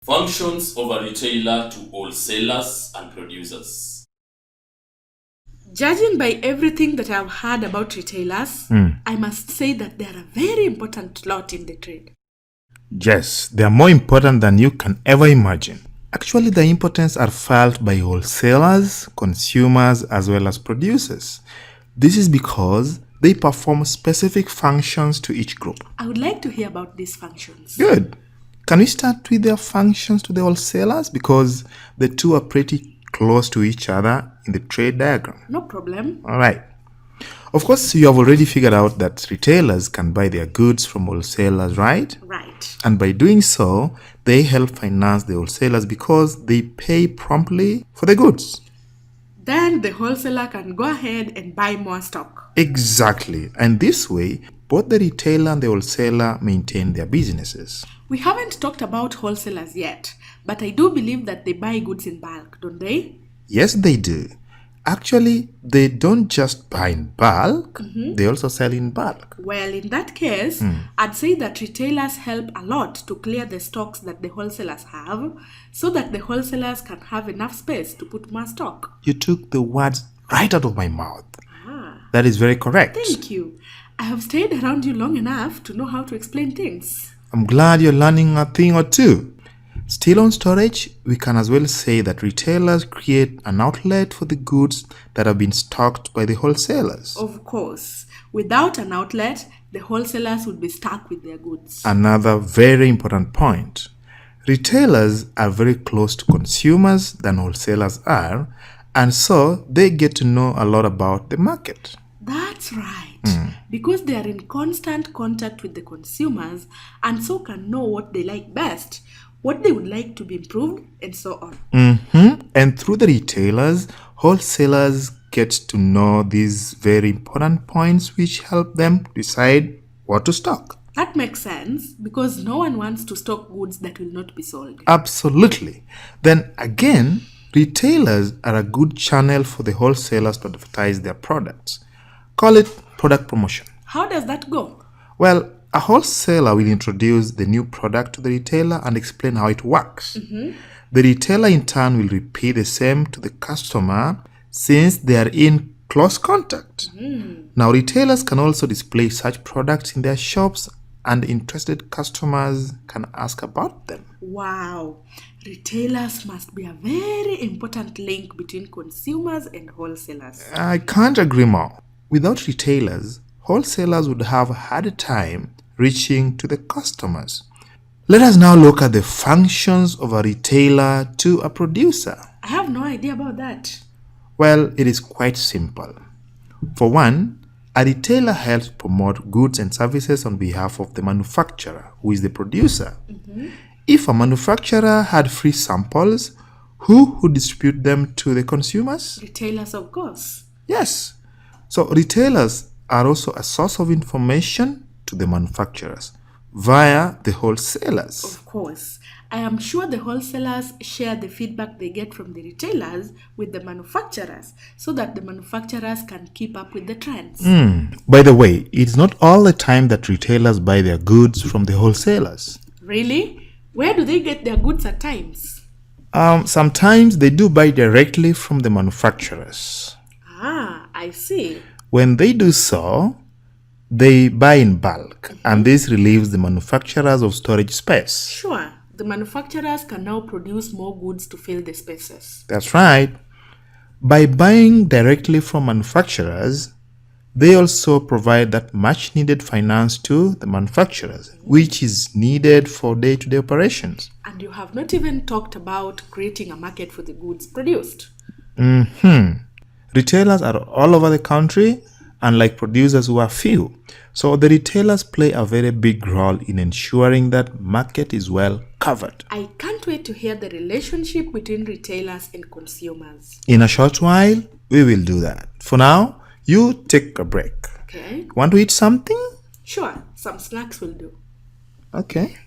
Functions of a retailer to wholesalers and producers. Judging by everything that I've heard about retailers, I must say that they are a very important lot in the trade. Yes, they are more important than you can ever imagine. Actually, the importance are felt by wholesalers, consumers, as well as producers. This is because they perform specific functions to each group. I would like to hear about these functions. Good. Can we start with their functions to the wholesalers? Because the two are pretty close to each other in the trade diagram. No problem. All right. Of course, you have already figured out that retailers can buy their goods from wholesalers, right? Right. And by doing so, they help finance the wholesalers because they pay promptly for the goods. Then the wholesaler can go ahead and buy more stock. Exactly. And this way, both the retailer and the wholesaler maintain their businesses. We haven't talked about wholesalers yet, but I do believe that they buy goods in bulk, don't they? Yes, they do. Actually, they don't just buy in bulk, they also sell in bulk. Well, in that case, I'd say that retailers help a lot to clear the stocks that the wholesalers have so that the wholesalers can have enough space to put more stock. You took the words right out of my mouth. That is very correct. Thank you. I have stayed around you long enough to know how to explain things. I'm glad you're learning a thing or two. Still on storage, we can as well say that retailers create an outlet for the goods that have been stocked by the wholesalers. Of course, without an outlet, the wholesalers would be stuck with their goods. Another very important point. Retailers are very close to consumers than wholesalers are, and so they get to know a lot about the market. That's right. Because they are in constant contact with the consumers and so can know what they like best, what they would like to be improved, and so on. And through the retailers, wholesalers get to know these very important points which help them decide what to stock. That makes sense because no one wants to stock goods that will not be sold. Absolutely. Then again, retailers are a good channel for the wholesalers to advertise their products. Call it product promotion. How does that go? Well, a wholesaler will introduce the new product to the retailer and explain how it works. The retailer in turn will repeat the same to the customer since they are in close contact. Now, retailers can also display such products in their shops and interested customers can ask about them. Wow. Retailers must be a very important link between consumers and wholesalers. I can't agree more. Without retailers, wholesalers would have a hard time reaching to the customers. Let us now look at the functions of a retailer to a producer. I have no idea about that. Well, it is quite simple. For one, a retailer helps promote goods and services on behalf of the manufacturer, who is the producer. If a manufacturer had free samples, who would distribute them to the consumers? Retailers, of course. Yes. So retailers are also a source of information to the manufacturers via the wholesalers. Of course. I am sure the wholesalers share the feedback they get from the retailers with the manufacturers so that the manufacturers can keep up with the trends. By the way, it's not all the time that retailers buy their goods from the wholesalers. Really? Where do they get their goods at times? Sometimes they do buy directly from the manufacturers. Ah, I see. When they do so, they buy in bulk, and this relieves the manufacturers of storage space. Sure. The manufacturers can now produce more goods to fill the spaces. That's right. By buying directly from manufacturers, they also provide that much needed finance to the manufacturers, which is needed for day-to-day operations. And you have not even talked about creating a market for the goods produced. Retailers are all over the country, unlike producers who are few. So the retailers play a very big role in ensuring that market is well covered. I can't wait to hear the relationship between retailers and consumers. In a short while, we will do that. For now, you take a break. Okay? Want to eat something? Sure, some snacks will do. Okay.